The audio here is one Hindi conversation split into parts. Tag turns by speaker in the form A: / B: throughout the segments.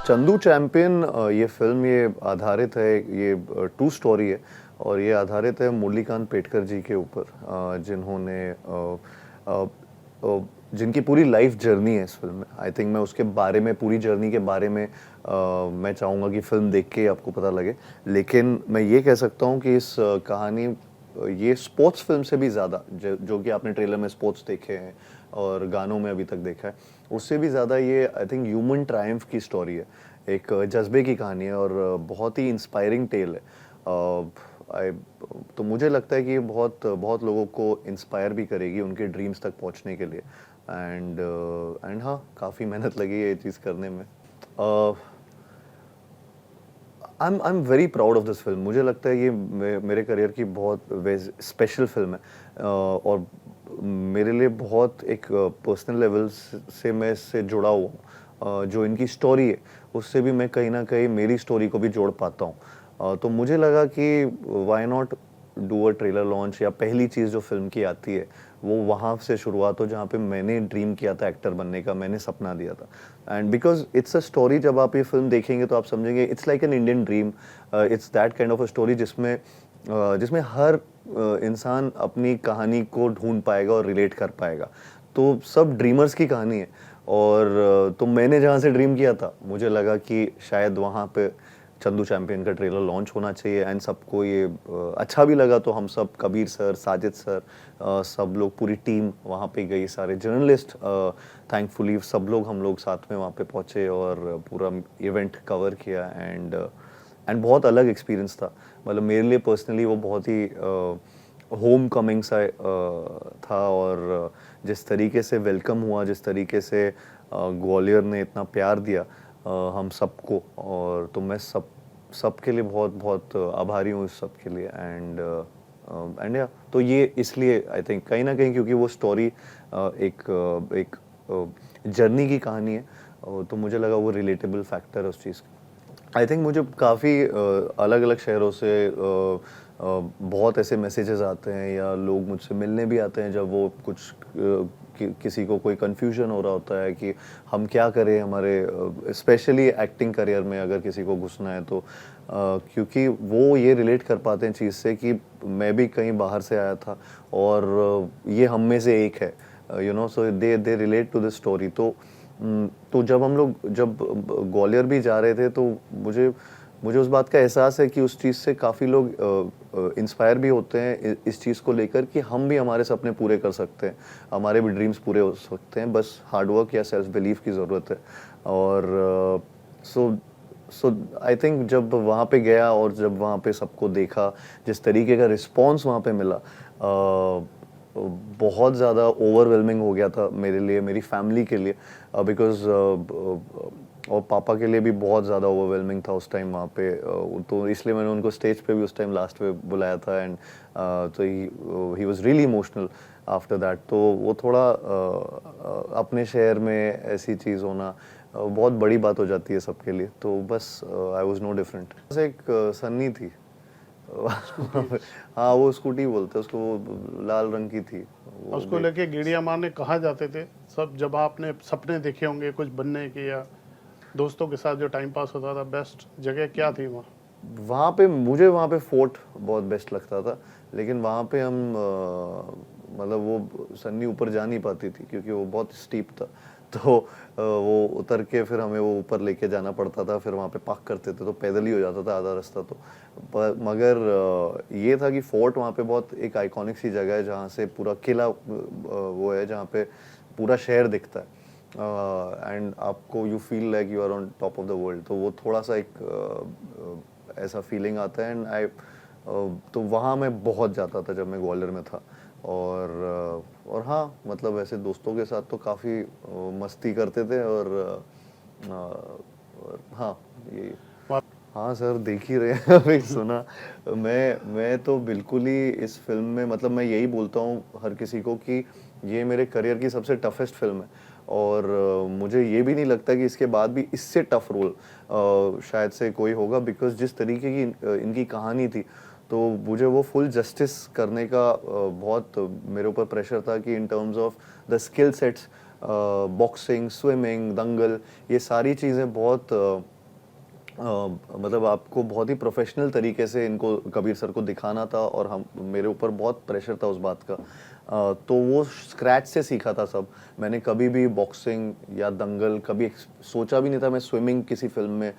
A: चंदू चैंपियन ये फ़िल्म ये आधारित है, ये ट्रू स्टोरी है और ये आधारित है मुरलीकांत पेटकर जी के ऊपर, जिन्होंने जिनकी पूरी लाइफ जर्नी है इस फिल्म में। आई थिंक मैं उसके बारे में, पूरी जर्नी के बारे में मैं चाहूँगा कि फ़िल्म देख के आपको पता लगे। लेकिन मैं ये कह सकता हूँ कि इस कहानी, ये स्पोर्ट्स फिल्म से भी ज़्यादा, जो कि आपने ट्रेलर में स्पोर्ट्स देखे हैं और गानों में अभी तक देखा है, उससे भी ज़्यादा ये आई थिंक ह्यूमन ट्रायम्फ की स्टोरी है। एक जज्बे की कहानी है और बहुत ही इंस्पायरिंग टेल है। आई तो मुझे लगता है कि ये बहुत बहुत लोगों को इंस्पायर भी करेगी उनके ड्रीम्स तक पहुंचने के लिए। एंड हाँ, काफ़ी मेहनत लगी है ये चीज़ करने में। I am very proud of this film. मुझे लगता है ये मेरे करियर की बहुत स्पेशल फिल्म है, और मेरे लिए बहुत एक पर्सनल लेवल से मैं इससे जुड़ा हुआ हूँ। जो इनकी स्टोरी है उससे भी मैं कहीं ना कहीं मेरी स्टोरी को भी जोड़ पाता हूँ। तो मुझे लगा कि why not do a trailer launch, या पहली चीज़ जो फिल्म की आती है वो वहाँ से शुरुआत हो जहाँ पे मैंने ड्रीम किया था एक्टर बनने का, मैंने सपना दिया था। And because it's a story, जब आप ये फिल्म देखेंगे तो आप समझेंगे it's like an Indian dream. It's that kind of a story जिसमें हर इंसान अपनी कहानी को ढूंढ पाएगा और रिलेट कर पाएगा। तो सब ड्रीमर्स की कहानी है। और तो मैंने जहाँ से ड्रीम किया था, मुझे लगा कि शायद वहाँ पे चंदू चैंपियन का ट्रेलर लॉन्च होना चाहिए। एंड सबको ये अच्छा भी लगा, तो हम सब, कबीर सर, साजिद सर, सब लोग, पूरी टीम वहाँ पे गई, सारे जर्नलिस्ट, थैंकफुली सब लोग, हम लोग साथ में वहाँ पे पहुँचे और पूरा इवेंट कवर किया। एंड बहुत अलग एक्सपीरियंस था। मतलब मेरे लिए पर्सनली वो बहुत ही होम कमिंग सा था। और जिस तरीके से वेलकम हुआ, जिस तरीके से ग्वालियर ने इतना प्यार दिया हम सबको, और तो मैं सबके लिए बहुत बहुत आभारी हूँ इस सब के लिए। एंड या तो ये इसलिए आई थिंक कहीं ना कहीं, क्योंकि वो स्टोरी एक जर्नी की कहानी है, तो मुझे लगा वो रिलेटेबल फैक्टर है उस चीज़ का। आई थिंक मुझे काफ़ी अलग अलग शहरों से बहुत ऐसे मैसेजेस आते हैं, या लोग मुझसे मिलने भी आते हैं जब वो कुछ किसी को कोई कन्फ्यूजन हो रहा होता है कि हम क्या करें हमारे, स्पेशली एक्टिंग करियर में अगर किसी को घुसना है तो, क्योंकि वो ये रिलेट कर पाते हैं चीज़ से कि मैं भी कहीं बाहर से आया था और ये हम में से एक है, so they relate to this story. तो जब ग्वालियर भी जा रहे थे, तो मुझे मुझे उस बात का एहसास है कि उस चीज़ से काफ़ी लोग इंस्पायर भी होते हैं इस चीज़ को लेकर कि हम भी हमारे सपने पूरे कर सकते हैं, हमारे भी ड्रीम्स पूरे हो सकते हैं, बस हार्डवर्क या सेल्फ बिलीफ की ज़रूरत है। और सो सो आई थिंक जब वहाँ पे गया और जब वहाँ पे सबको देखा, जिस तरीके का रिस्पॉन्स वहाँ पे मिला, बहुत ज़्यादा ओवरवेलमिंग हो गया था मेरे लिए, मेरी फैमिली के लिए, बिकॉज और पापा के लिए भी बहुत ज़्यादा ओवरवेलमिंग था उस टाइम वहाँ पे। तो इसलिए मैंने उनको स्टेज पे भी उस टाइम लास्ट पे बुलाया था। एंड तो he was really emotional after that. तो वो थोड़ा अपने शहर में ऐसी चीज़ होना बहुत बड़ी बात हो जाती है सबके लिए। तो बस आई वाज नो डिफरेंट। बस एक सन्नी थी। हाँ, वो स्कूटी बोलते हैं उसको, वो लाल रंग की थी वो
B: उसको लेके गेड़िया मारने कहाँ जाते थे सब, जब आपने सपने देखे होंगे कुछ बनने के या दोस्तों के साथ जो टाइम पास होता था, बेस्ट जगह क्या थी वहाँ?
A: वहाँ पे मुझे वहाँ पे फोर्ट बहुत बेस्ट लगता था। लेकिन वहाँ पे हम मतलब वो सन्नी ऊपर जा नहीं पाती थी क्योंकि वो बहुत स्टीप था। तो वो उतर के फिर हमें वो ऊपर लेके जाना पड़ता था, फिर वहाँ पे पार्क करते थे, तो पैदल ही हो जाता था आधा रास्ता। तो मगर ये था कि फोर्ट वहाँ पे बहुत एक आइकॉनिक सी जगह है जहाँ से पूरा किला वो है, जहाँ पे पूरा शहर दिखता है। एंड आपको you feel like you are on top of the world. तो वो थोड़ा सा एक ऐसा फीलिंग आता है। एंड तो वहाँ मैं बहुत जाता था जब मैं ग्वालियर में था। और हाँ, मतलब ऐसे दोस्तों के साथ तो काफ़ी मस्ती करते थे। और हाँ, ये, हाँ सर, देख ही रहे हैं अभी सुना। मैं तो बिल्कुल ही इस फिल्म में, मतलब मैं यही बोलता हूँ हर किसी को कि ये मेरे करियर की सबसे टफेस्ट फिल्म है। और मुझे ये भी नहीं लगता कि इसके बाद भी इससे टफ रोल शायद से कोई होगा, बिकॉज जिस तरीके की इनकी कहानी थी, तो मुझे वो फुल जस्टिस करने का बहुत मेरे ऊपर प्रेशर था कि in terms of the skill sets, boxing, swimming, दंगल, ये सारी चीज़ें बहुत मतलब आपको बहुत ही प्रोफेशनल तरीके से इनको कबीर सर को दिखाना था और हम मेरे ऊपर बहुत प्रेशर था उस बात का। तो वो स्क्रैच से सीखा था सब। मैंने कभी भी बॉक्सिंग या दंगल कभी सोचा भी नहीं था मैं स्विमिंग किसी फिल्म में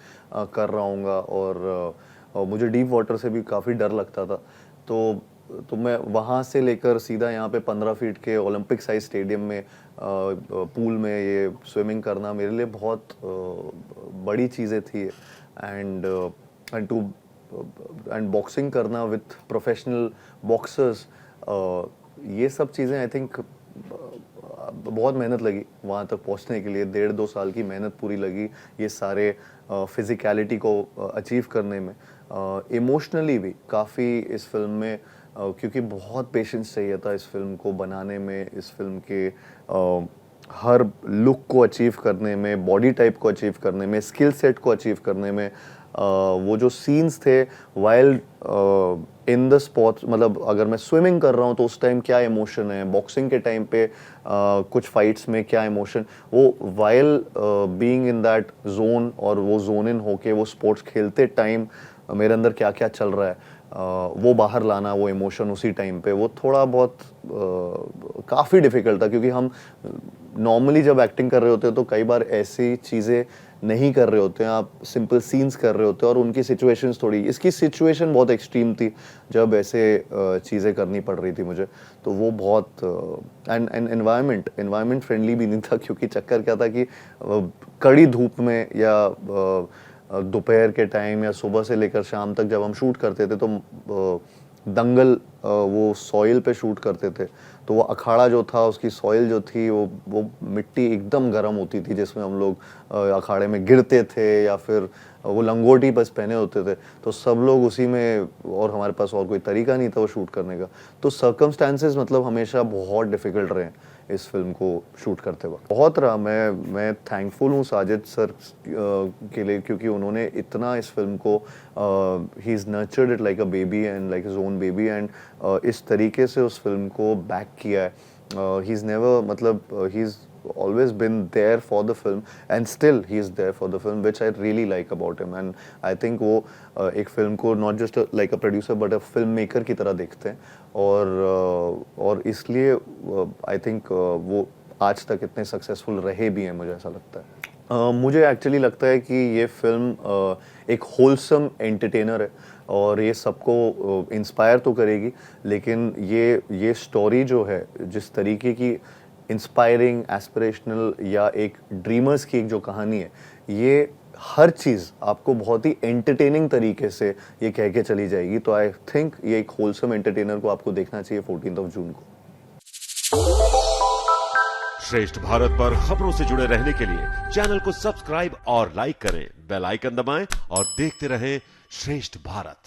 A: कर रहा हूँगा। और मुझे डीप वाटर से भी काफ़ी डर लगता था। तो मैं वहाँ से लेकर सीधा यहाँ पे 15 फीट के ओलंपिक साइज स्टेडियम में पूल में ये स्विमिंग करना मेरे लिए बहुत बड़ी चीज़ें थी। एंड बॉक्सिंग करना विथ प्रोफेशनल बॉक्सर्स, ये सब चीज़ें आई थिंक बहुत मेहनत लगी वहाँ तक पहुँचने के लिए। 1.5-2 साल की मेहनत पूरी लगी ये सारे फिज़िकलिटी को अचीव करने में। इमोशनली भी काफ़ी इस फिल्म में क्योंकि बहुत पेशेंस चाहिए था इस फिल्म को बनाने में, इस फिल्म के हर लुक को अचीव करने में, बॉडी टाइप को अचीव करने में, स्किल सेट को अचीव करने में। वो जो सीन्स थे वाइल इन द स्पोर्ट्स, मतलब अगर मैं स्विमिंग कर रहा हूँ तो उस टाइम क्या इमोशन है, बॉक्सिंग के टाइम पे कुछ फाइट्स में क्या इमोशन, वो while being in that zone और वो जोन इन होके वो स्पोर्ट्स खेलते टाइम मेरे अंदर क्या क्या चल रहा है वो बाहर लाना, वो इमोशन उसी टाइम पे, वो थोड़ा बहुत काफ़ी डिफ़िकल्ट था। क्योंकि हम नॉर्मली जब एक्टिंग कर रहे होते हैं तो कई बार ऐसी चीज़ें नहीं कर रहे होते हैं, आप सिंपल सीन्स कर रहे होते हैं और उनकी सिचुएशंस थोड़ी, इसकी सिचुएशन बहुत एक्सट्रीम थी जब ऐसे चीज़ें करनी पड़ रही थी मुझे। तो वो बहुत एंड एनवायरनमेंट फ्रेंडली भी नहीं था। क्योंकि चक्कर क्या था कि कड़ी धूप में या दोपहर के टाइम या सुबह से लेकर शाम तक जब हम शूट करते थे तो दंगल वो सॉइल पे शूट करते थे। तो वो अखाड़ा जो था उसकी सॉइल जो थी वो मिट्टी एकदम गर्म होती थी जिसमें हम लोग अखाड़े में गिरते थे या फिर वो लंगोटी बस पहने होते थे। तो सब लोग उसी में, और हमारे पास और कोई तरीका नहीं था वो शूट करने का। तो सर्कमस्टांसेस मतलब हमेशा बहुत डिफ़िकल्ट रहे इस फिल्म को शूट करते वक्त। बहुत रहा, मैं थैंकफुल हूँ साजिद सर के लिए क्योंकि उन्होंने इतना इस फिल्म को he is nurtured it like a baby and like his own baby and इस तरीके से उस फिल्म को बैक किया है। ही इज़ नेवर, मतलब he is always been there for the film and still he is there for the film, which I really like about him. And I think वो एक फिल्म को not just like a producer but a filmmaker की तरह देखते हैं और इसलिए I think वो आज तक इतने सक्सेसफुल रहे भी हैं, मुझे ऐसा लगता है। मुझे एक्चुअली लगता है कि ये फिल्म एक होलसम एंटरटेनर है और ये सबको इंस्पायर तो करेगी, लेकिन ये स्टोरी जो है जिस तरीके की इंस्पायरिंग, एस्पिरेशनल या एक ड्रीमर्स की एक जो कहानी है, ये हर चीज़ आपको बहुत ही एंटरटेनिंग तरीके से ये कह के चली जाएगी। तो आई थिंक ये एक होलसम एंटरटेनर को आपको देखना चाहिए 14 जून को।
C: श्रेष्ठ भारत पर खबरों से जुड़े रहने के लिए चैनल को सब्सक्राइब और लाइक करें, बेल आइकन दबाएं और देखते रहें श्रेष्ठ भारत।